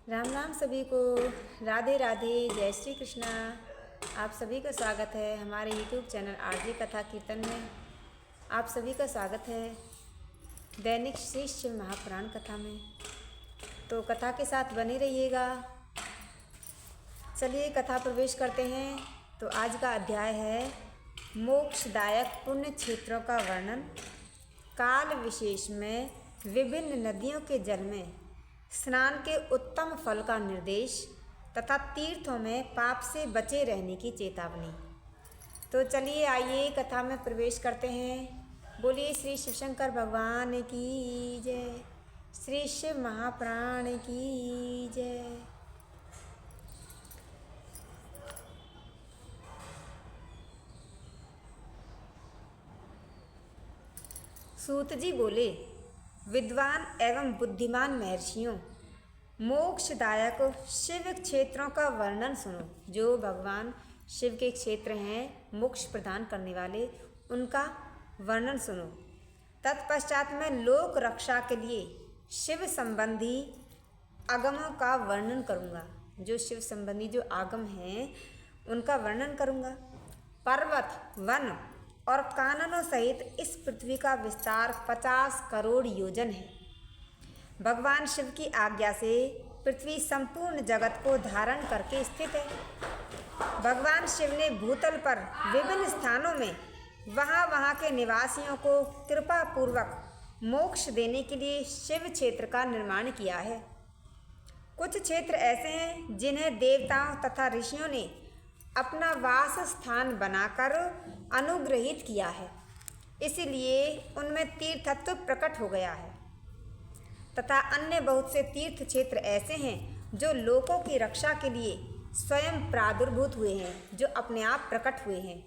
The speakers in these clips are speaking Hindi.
राम राम सभी को। राधे राधे, जय श्री कृष्णा। आप सभी का स्वागत है हमारे YouTube चैनल आरजे कथा कीर्तन में। आप सभी का स्वागत है दैनिक श्री शिव महापुराण कथा में। तो कथा के साथ बने रहिएगा। चलिए कथा प्रवेश करते हैं। तो आज का अध्याय है मोक्षदायक पुण्य क्षेत्रों का वर्णन। काल विशेष में विभिन्न नदियों के जल में स्नान के उत्तम फल का निर्देश तथा तीर्थों में पाप से बचे रहने की चेतावनी। तो चलिए आइए कथा में प्रवेश करते हैं। बोलिए श्री शिवशंकर भगवान की जय, श्री शिव महापुराण की जय। सूत जी बोले, विद्वान एवं बुद्धिमान महर्षियों, मोक्षदायक शिव क्षेत्रों का वर्णन सुनो। जो भगवान शिव के क्षेत्र हैं मोक्ष प्रदान करने वाले, उनका वर्णन सुनो। तत्पश्चात मैं लोक रक्षा के लिए शिव संबंधी आगमों का वर्णन करूँगा। जो शिव संबंधी जो आगम हैं उनका वर्णन करूँगा। पर्वत, वन और काननों सहित इस पृथ्वी का विस्तार 50 करोड़ योजन है। भगवान शिव की आज्ञा से पृथ्वी संपूर्ण जगत को धारण करके स्थित है। भगवान शिव ने भूतल पर विभिन्न स्थानों में वहाँ के निवासियों को कृपा पूर्वक मोक्ष देने के लिए शिव क्षेत्र का निर्माण किया है। कुछ क्षेत्र ऐसे हैं जिन्हें देवताओं तथा ऋषियों ने अपना वास स्थान बनाकर अनुग्रहित किया है, इसलिए उनमें तीर्थत्व प्रकट हो गया है। तथा अन्य बहुत से तीर्थ क्षेत्र ऐसे हैं जो लोगों की रक्षा के लिए स्वयं प्रादुर्भूत हुए हैं, जो अपने आप प्रकट हुए हैं।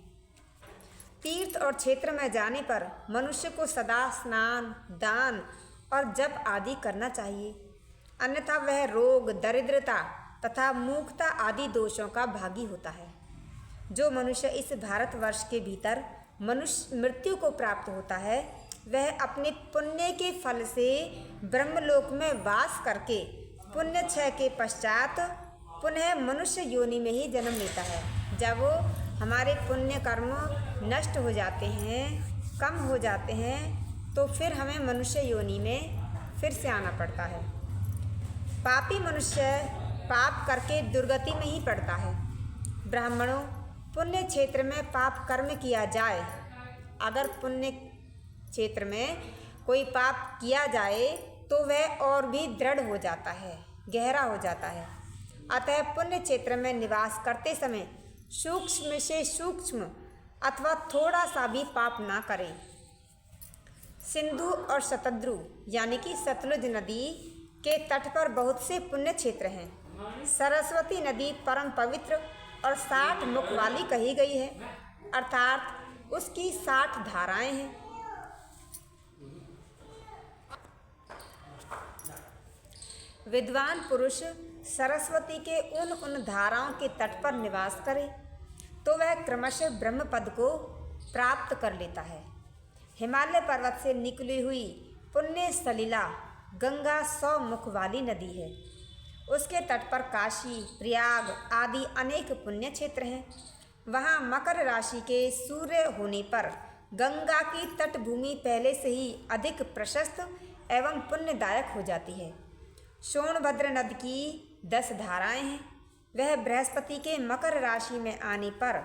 तीर्थ और क्षेत्र में जाने पर मनुष्य को सदा स्नान, दान और जप आदि करना चाहिए, अन्यथा वह रोग, दरिद्रता तथा मूर्खता आदि दोषों का भागी होता है। जो मनुष्य इस भारतवर्ष के भीतर मनुष्य मृत्यु को प्राप्त होता है, वह अपने पुण्य के फल से ब्रह्मलोक में वास करके पुण्य क्षय के पश्चात पुनः मनुष्य योनि में ही जन्म लेता है। जब वो हमारे पुण्य कर्म नष्ट हो जाते हैं, कम हो जाते हैं, तो फिर हमें मनुष्य योनि में फिर से आना पड़ता है। पापी मनुष्य पाप करके दुर्गति में ही पड़ता है। ब्राह्मणों, पुण्य क्षेत्र में पाप कर्म किया जाए, अगर पुण्य क्षेत्र में कोई पाप किया जाए तो वह और भी दृढ़ हो जाता है, गहरा हो जाता है। अतः पुण्य क्षेत्र में निवास करते समय सूक्ष्म से सूक्ष्म अथवा थोड़ा सा भी पाप ना करें। सिंधु और शतद्रु यानी कि सतलुज नदी के तट पर बहुत से पुण्य क्षेत्र हैं। सरस्वती नदी परम पवित्र और 60 मुख वाली कही गई है, अर्थात उसकी 60 धाराएं हैं। विद्वान पुरुष सरस्वती के उन धाराओं के तट पर निवास करे तो वह क्रमशः ब्रह्म पद को प्राप्त कर लेता है। हिमालय पर्वत से निकली हुई पुण्य सलिला गंगा 100 मुख वाली नदी है। उसके तट पर काशी, प्रयाग आदि अनेक पुण्य क्षेत्र हैं। वहाँ मकर राशि के सूर्य होने पर गंगा की तटभूमि पहले से ही अधिक प्रशस्त एवं पुण्यदायक हो जाती है। सोनभद्र नदी की 10 धाराएं हैं। वह बृहस्पति के मकर राशि में आने पर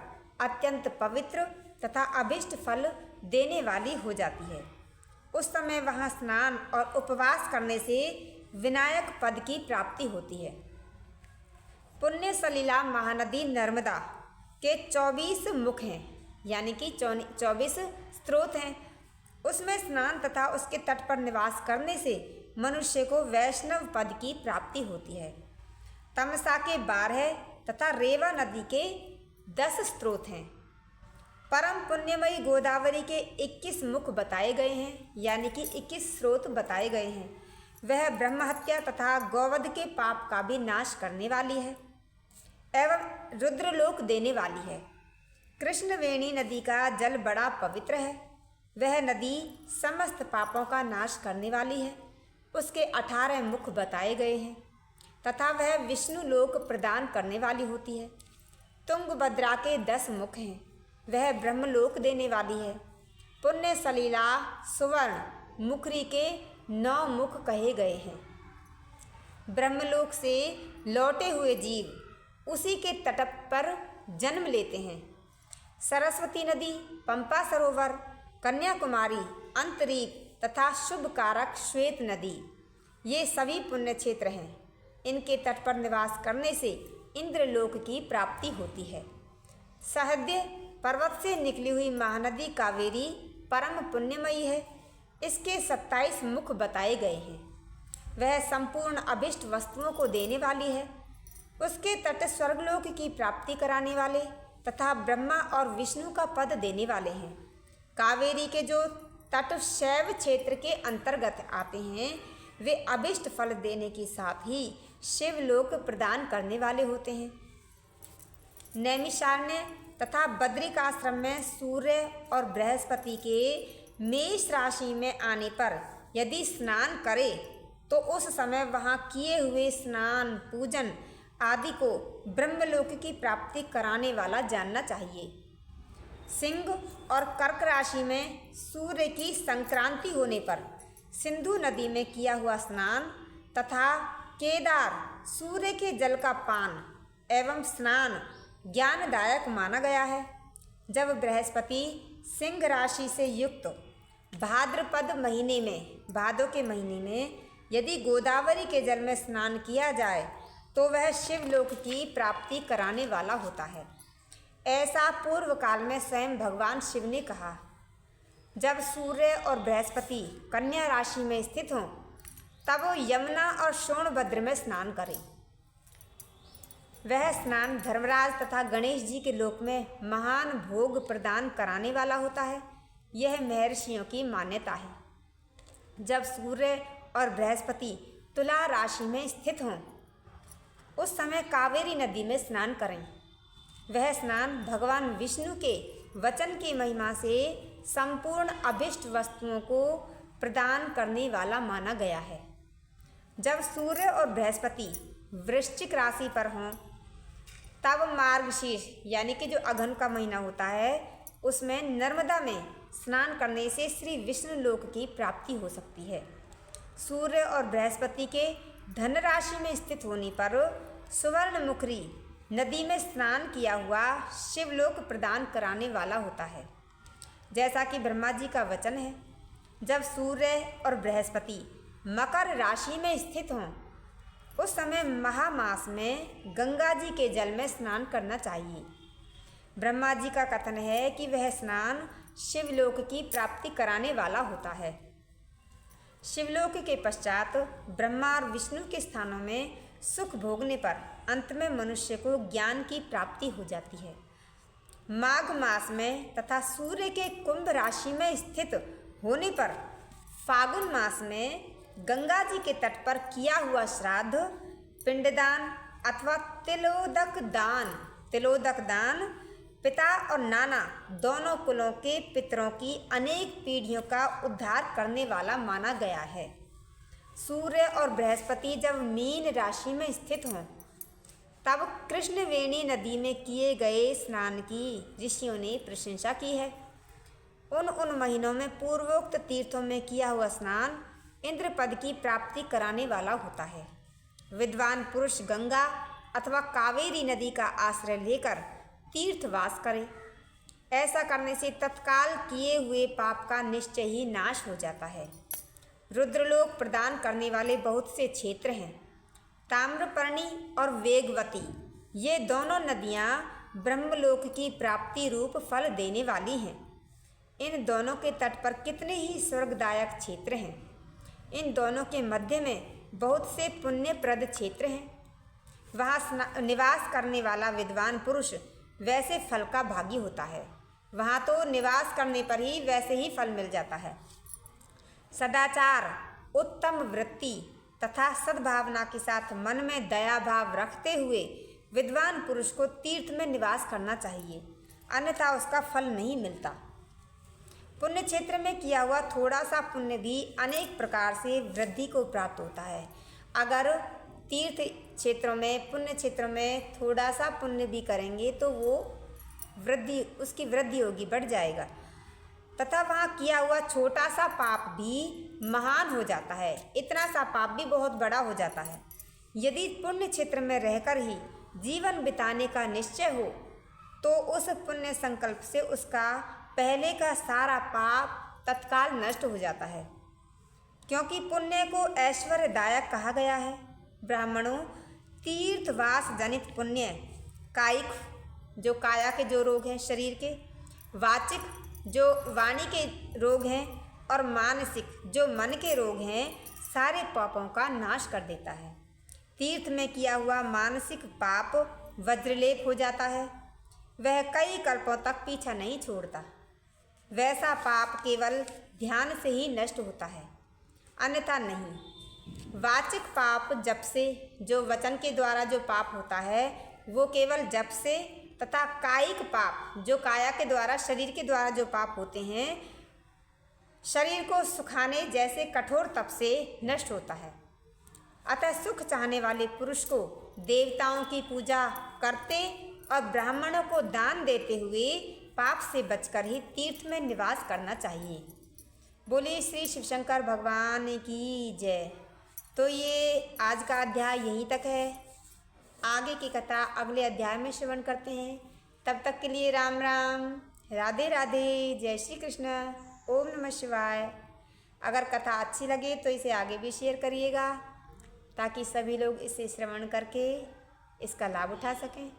अत्यंत पवित्र तथा अभिष्ट फल देने वाली हो जाती है। उस समय वहाँ स्नान और उपवास करने से विनायक पद की प्राप्ति होती है। पुण्य सलिला महानदी नर्मदा के 24 मुख हैं, यानी कि 24 स्रोत हैं। उसमें स्नान तथा उसके तट पर निवास करने से मनुष्य को वैष्णव पद की प्राप्ति होती है। तमसा के 12 तथा रेवा नदी के 10 स्रोत हैं। परम पुण्यमयी गोदावरी के 21 मुख बताए गए हैं, यानी कि 21 स्रोत बताए गए हैं। वह ब्रह्महत्या तथा गौवध के पाप का भी नाश करने वाली है एवं रुद्रलोक देने वाली है। कृष्णवेणी नदी का जल बड़ा पवित्र है। वह नदी समस्त पापों का नाश करने वाली है। उसके 18 मुख बताए गए हैं। तथा वह विष्णु लोक प्रदान करने वाली होती है। तुंगभद्रा के 10 मुख हैं, वह ब्रह्मलोक देने वाली है। पुण्य सलीला सुवर्ण मुखरी के 9 मुख कहे गए हैं। ब्रह्मलोक से लौटे हुए जीव उसी के तट पर जन्म लेते हैं। सरस्वती नदी, पंपा सरोवर, कन्याकुमारी, अंतरिक्ष तथा शुभ कारक श्वेत नदी, ये सभी पुण्य क्षेत्र हैं। इनके तट पर निवास करने से इंद्रलोक की प्राप्ति होती है। सहद्य पर्वत से निकली हुई महानदी कावेरी परम पुण्यमयी है। इसके 27 मुख बताए गए हैं। वह संपूर्ण अभिष्ट वस्तुओं को देने वाली है। उसके तट स्वर्गलोक की प्राप्ति कराने वाले तथा ब्रह्मा और विष्णु का पद देने वाले हैं। कावेरी के जो तट शैव क्षेत्र के अंतर्गत आते हैं वे अभिष्ट फल देने के साथ ही शिवलोक प्रदान करने वाले होते हैं। नैमिषारण्य तथा बद्रिकाश्रम में सूर्य और बृहस्पति के मेष राशि में आने पर यदि स्नान करे तो उस समय वहाँ किए हुए स्नान पूजन आदि को ब्रह्मलोक की प्राप्ति कराने वाला जानना चाहिए। सिंह और कर्क राशि में सूर्य की संक्रांति होने पर सिंधु नदी में किया हुआ स्नान तथा केदार सूर्य के जल का पान एवं स्नान ज्ञानदायक माना गया है। जब बृहस्पति सिंह राशि से युक्त भाद्रपद महीने में भादों के महीने में यदि गोदावरी के जल में स्नान किया जाए तो वह शिवलोक की प्राप्ति कराने वाला होता है। ऐसा पूर्व काल में स्वयं भगवान शिव ने कहा। जब सूर्य और बृहस्पति कन्या राशि में स्थित हों तब वो यमुना और सोनभद्र में स्नान करें। वह स्नान धर्मराज तथा गणेश जी के लोक में महान भोग प्रदान कराने वाला होता है। यह महर्षियों की मान्यता है। जब सूर्य और बृहस्पति तुला राशि में स्थित हों उस समय कावेरी नदी में स्नान करें। वह स्नान भगवान विष्णु के वचन की महिमा से संपूर्ण अभिष्ट वस्तुओं को प्रदान करने वाला माना गया है। जब सूर्य और बृहस्पति वृश्चिक राशि पर हों तब मार्गशीर्ष यानी कि जो अघन का महीना होता है उसमें नर्मदा में स्नान करने से श्री विष्णु लोक की प्राप्ति हो सकती है। सूर्य और बृहस्पति के धन राशि में स्थित होने पर सुवर्णमुखी नदी में स्नान किया हुआ शिवलोक प्रदान कराने वाला होता है। जैसा कि ब्रह्मा जी का वचन है, जब सूर्य और बृहस्पति मकर राशि में स्थित हों उस समय महामास में गंगा जी के जल में स्नान करना चाहिए। ब्रह्मा जी का कथन है कि वह स्नान शिवलोक की प्राप्ति कराने वाला होता है। शिवलोक के पश्चात ब्रह्मा और विष्णु के स्थानों में सुख भोगने पर अंत में मनुष्य को ज्ञान की प्राप्ति हो जाती है। माघ मास में तथा सूर्य के कुंभ राशि में स्थित होने पर फागुन मास में गंगा जी के तट पर किया हुआ श्राद्ध, पिंडदान अथवा तिलोदक दान पिता और नाना दोनों कुलों के पितरों की अनेक पीढ़ियों का उद्धार करने वाला माना गया है। सूर्य और बृहस्पति जब मीन राशि में स्थित हों तब कृष्णवेणी नदी में किए गए स्नान की ऋषियों ने प्रशंसा की है। उन महीनों में पूर्वोक्त तीर्थों में किया हुआ स्नान इंद्र पद की प्राप्ति कराने वाला होता है। विद्वान पुरुष गंगा अथवा कावेरी नदी का आश्रय लेकर तीर्थवास करे। ऐसा करने से तत्काल किए हुए पाप का निश्चय ही नाश हो जाता है। रुद्रलोक प्रदान करने वाले बहुत से क्षेत्र हैं। ताम्रपर्णी और वेगवती ये दोनों नदियाँ ब्रह्मलोक की प्राप्ति रूप फल देने वाली हैं। इन दोनों के तट पर कितने ही स्वर्गदायक क्षेत्र हैं। इन दोनों के मध्य में बहुत से पुण्यप्रद क्षेत्र हैं। वहाँ निवास करने वाला विद्वान पुरुष वैसे फल का भागी होता है। वहाँ तो निवास करने पर ही वैसे ही फल मिल जाता है। सदाचार, उत्तम वृत्ति तथा सद्भावना के साथ मन में दया भाव रखते हुए विद्वान पुरुष को तीर्थ में निवास करना चाहिए, अन्यथा उसका फल नहीं मिलता। पुण्य क्षेत्र में किया हुआ थोड़ा सा पुण्य भी अनेक प्रकार से वृद्धि को प्राप्त होता है। अगर तीर्थ क्षेत्रों में, पुण्य क्षेत्रों में थोड़ा सा पुण्य भी करेंगे तो वो उसकी वृद्धि होगी, बढ़ जाएगा, तथा वहाँ किया हुआ छोटा सा पाप भी महान हो जाता है, इतना सा पाप भी बहुत बड़ा हो जाता है। यदि पुण्य क्षेत्र में रहकर ही जीवन बिताने का निश्चय हो तो उस पुण्य संकल्प से उसका पहले का सारा पाप तत्काल नष्ट हो जाता है, क्योंकि पुण्य को ऐश्वर्यदायक कहा गया है। ब्राह्मणों, तीर्थवास जनित पुण्य कायिक, जो काया के जो रोग हैं शरीर के, वाचिक, जो वाणी के रोग हैं, और मानसिक, जो मन के रोग हैं, सारे पापों का नाश कर देता है। तीर्थ में किया हुआ मानसिक पाप वज्रलेप हो जाता है, वह कई कल्पों तक पीछा नहीं छोड़ता। वैसा पाप केवल ध्यान से ही नष्ट होता है, अन्यथा नहीं। वाचिक पाप जप से, जो वचन के द्वारा जो पाप होता है वो केवल जप से, तथा कायिक पाप जो काया के द्वारा, शरीर के द्वारा जो पाप होते हैं, शरीर को सुखाने जैसे कठोर तप से नष्ट होता है। अतः सुख चाहने वाले पुरुष को देवताओं की पूजा करते और ब्राह्मणों को दान देते हुए पाप से बचकर ही तीर्थ में निवास करना चाहिए। बोलिए श्री शिवशंकर भगवान की जय। तो ये आज का अध्याय यहीं तक है, आगे की कथा अगले अध्याय में श्रवण करते हैं। तब तक के लिए राम राम, राधे राधे, जय श्री कृष्ण, ओम नमः शिवाय। अगर कथा अच्छी लगे तो इसे आगे भी शेयर करिएगा, ताकि सभी लोग इसे श्रवण करके इसका लाभ उठा सकें।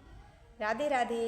राधे राधे।